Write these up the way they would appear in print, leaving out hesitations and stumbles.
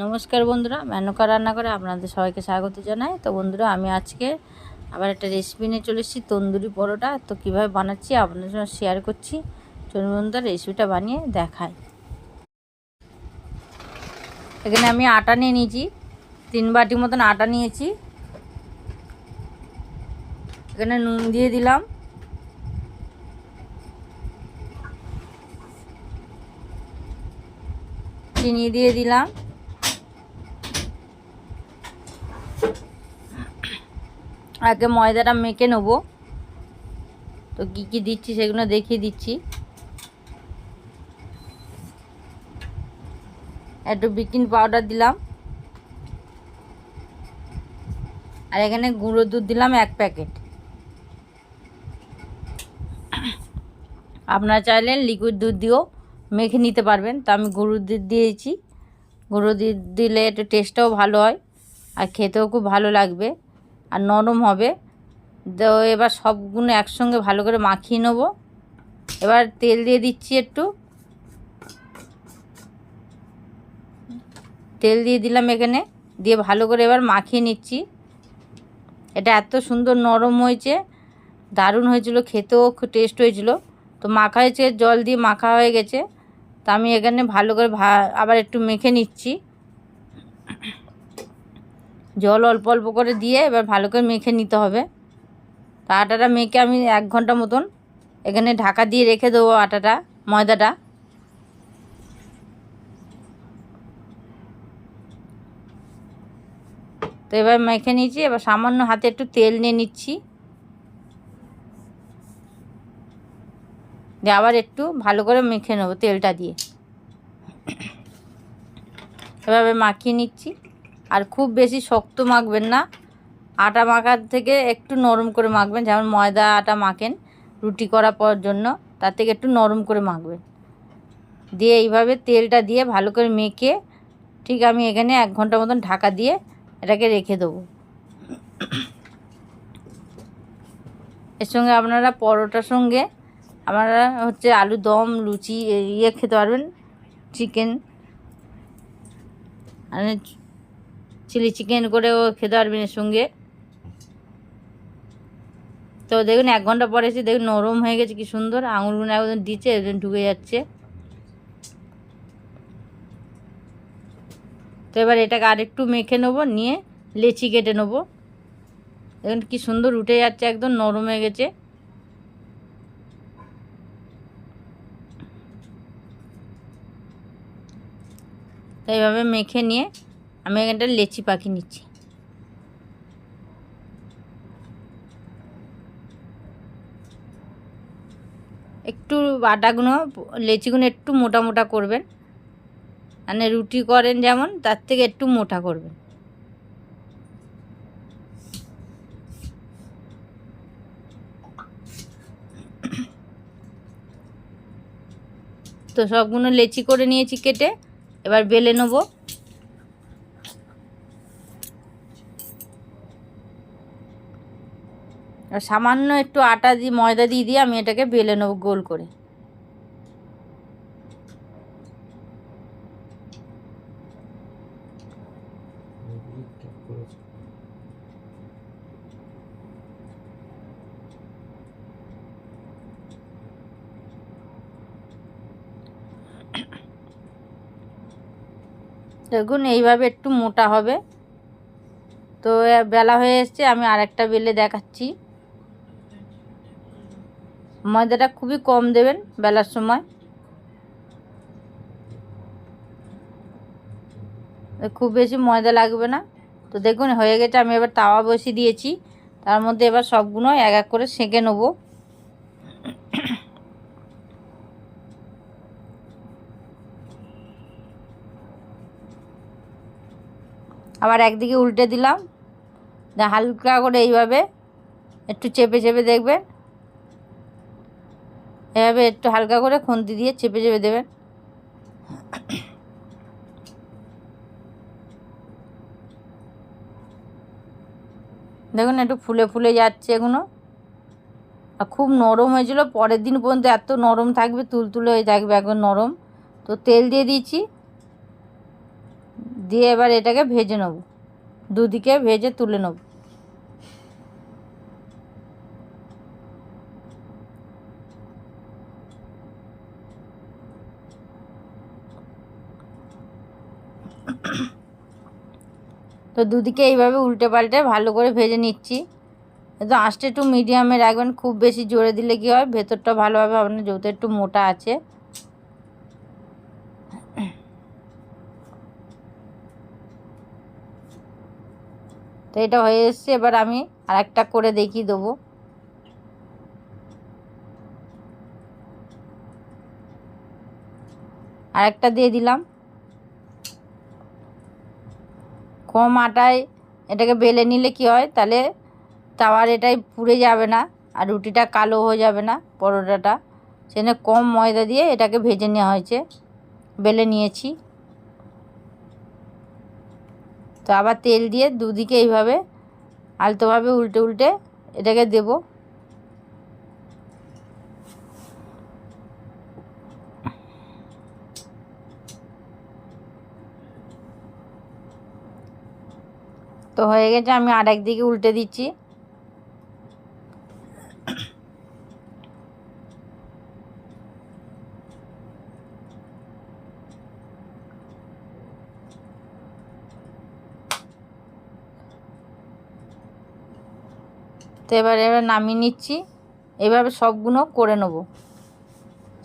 নমস্কার বন্ধুরা, মেনকা রান্না করে আপনাদের সবাইকে স্বাগত জানাই। তো বন্ধুরা, আমি আজকে আবার একটা রেসিপি নিয়ে চলে এসেছি, তন্দুরি পরোটা। তো কীভাবে বানাচ্ছি আপনাদের সঙ্গে শেয়ার করছি। চলুন বন্ধুরা, রেসিপিটা বানিয়ে দেখাই। এখানে আমি আটা নিয়ে নিয়েছি, 3 বাটি মতন আটা নিয়েছি। এখানে নুন দিয়ে দিলাম, চিনি দিয়ে দিলাম, আগে ময়দাটা মেখে নেব। তো কী কী দিচ্ছি সেগুলো দেখিয়ে দিচ্ছি। একটু বেকিং পাউডার দিলাম, আর এখানে গুঁড়ো দুধ দিলাম 1 প্যাকেট। আপনারা চাইলে লিকুইড দুধ দিয়েও মেখে নিতে পারবেন। তো আমি গুঁড়ো দুধ দিয়েছি। গুঁড়ো দুধ দিলে একটু টেস্টটাও ভালো হয়, আর খেতেও খুব ভালো লাগবে, আর নরম হবে। তো এবার সবগুলো একসঙ্গে ভালো করে মাখিয়ে নেব। এবার তেল দিয়ে দিচ্ছি, একটু তেল দিয়ে দিলাম এখানে, দিয়ে ভালো করে এবার মাখিয়ে নিচ্ছি। এটা এত সুন্দর নরম হয়েছে, দারুণ হয়েছিল, খেতেও খুব টেস্ট হয়েছিল। তো মাখা হয়েছে, জল দিয়ে মাখা হয়ে গেছে। তো আমি এখানে ভালো করে আবার একটু মেখে নিচ্ছি। জল অল্প অল্প করে দিয়ে এবার ভালো করে মেখে নিতে হবে। তো আটাটা মেখে আমি 1 ঘন্টা মতন এখানে ঢাকা দিয়ে রেখে দেবো ময়দাটা। তো এবার মেখে নিয়েছি। এবার সামান্য হাতে একটু তেল নিয়ে নিচ্ছি, দিয়ে আবার একটু ভালো করে মেখে নেবো তেলটা দিয়ে। এভাবে মাখিয়ে নিচ্ছি। আর খুব বেশি শক্ত মাখবেন না, আটা মাখার থেকে একটু নরম করে মাখবেন। যেমন ময়দা আটা মাখেন রুটি করার পর জন্য, তার থেকে একটু নরম করে মাখবেন। দিয়ে এইভাবে তেলটা দিয়ে ভালো করে মেখে ঠিক আমি এখানে 1 ঘন্টা মতন ঢাকা দিয়ে এটাকে রেখে দেবো। এর সঙ্গে আপনারা পরোটার সঙ্গে আপনারা আলু দম, লুচি খেতে পারবেন, চিকেন মানে চিলি চিকেন করেও খেতে পারবেন এর সঙ্গে। তো দেখুন 1 ঘন্টা পরে এসে দেখুন নরম হয়ে গেছে, কি সুন্দর। আঙুলগুলো একদম দিচ্ছে, একদম ঢুকে যাচ্ছে। তো এবার এটাকে আরেকটু মেখে নেবো, নিয়ে লেচি কেটে নেবো। দেখুন কি সুন্দর উঠে যাচ্ছে, একদম নরম হয়ে গেছে। তো এইভাবে মেখে নিয়ে আমি এখানটা লেচি পাকিয়ে নিচ্ছি। একটু লেচিগুলো একটু মোটা মোটা করবেন, মানে রুটি করেন যেমন তার থেকে একটু মোটা করবেন। তো সবগুলো লেচি করে নিয়েছি কেটে, এবার বেলে নেব। আর সামান্য একটু আটা দিয়ে ময়দা দিয়ে আমি এটাকে বেলে নেব গোল করে। দেখুন এইভাবে একটু মোটা হবে। তো বেলা হয়ে এসছে, আমি আরেকটা বেলে দেখাচ্ছি। ময়দাটা খুবই কম দেবেন বেলার সময়, খুব বেশি ময়দা লাগবে না। তো দেখুন হয়ে গেছে। আমি এবার তাওয়া বসিয়ে দিয়েছি, তার মধ্যে এবার সবগুলো এক এক করে সেঁকে নেব। আবার একদিকে উল্টে দিলাম, হালকা করে এইভাবে একটু চেপে চেপে দেখবেন, এভাবে একটু হালকা করে খুন্তি দিয়ে চেপে চেপে দেবেন। দেখুন একটু ফুলে ফুলে যাচ্ছে এগুলো, আর খুব নরম হয়েছিল। পরের দিন পর্যন্ত এত নরম থাকবে, তুলতুলে হয়ে থাকবে, একদম নরম। তো তেল দিয়ে দিয়েছি, দিয়ে এবার এটাকে ভেজে নেব, দুদিকে ভেজে তুলে নেব। তো দুদিকে এইভাবে উল্টে পাল্টে ভালো করে ভেজে নিচ্ছি। তো আঁচটা একটু মিডিয়ামে রাখবেন, খুব বেশি জোরে দিলে কি হয় ভেতরটা ভালোভাবে হবে না, যেহেতু একটু মোটা আছে। তো এটা হয়ে এসছে, এবার আমি আরেকটা করে দেখিয়ে দেবো। আরেকটা দিয়ে দিলাম। কম আটায় এটাকে বেলে নিলে কি হয়, তাহলে তাওয়ার এটাই পুড়ে যাবে না আর রুটিটা কালো হয়ে যাবে না, পরোটাটা। সেজন্য কম ময়দা দিয়ে এটাকে ভেজে নেওয়া হয়েছে, বেলে নিয়েছি। তো আবার তেল দিয়ে দুদিকে এইভাবে আলতোভাবে উল্টে উল্টে এটাকে দেব। তো হয়ে গেছে, আমি আর একদিকে উল্টে দিচ্ছি। তো এবার নামিয়ে নিচ্ছি। এভাবে সবগুলো করে নেব,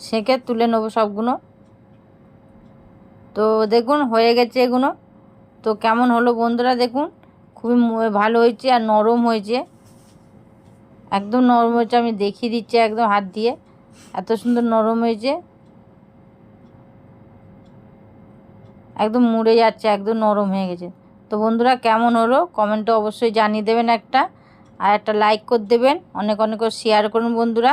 সেঁকে তুলে নেব সবগুলো। তো দেখুন হয়ে গেছে এগুলো। তো কেমন হলো বন্ধুরা দেখুন, খুবই ভালো হয়েছে আর নরম হয়েছে, একদম নরম হয়েছে। আমি দেখিয়ে দিচ্ছি একদম হাত দিয়ে, এত সুন্দর নরম হয়েছে, একদম মুড়ে যাচ্ছে, একদম নরম হয়ে গেছে। তো বন্ধুরা কেমন হলো কমেন্টে অবশ্যই জানিয়ে দেবেন আর একটা লাইক করে দেবেন, অনেক অনেক করে শেয়ার করুন বন্ধুরা,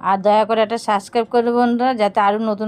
আর দয়া করে একটা সাবস্ক্রাইব করবেন বন্ধুরা, যাতে আরও নতুন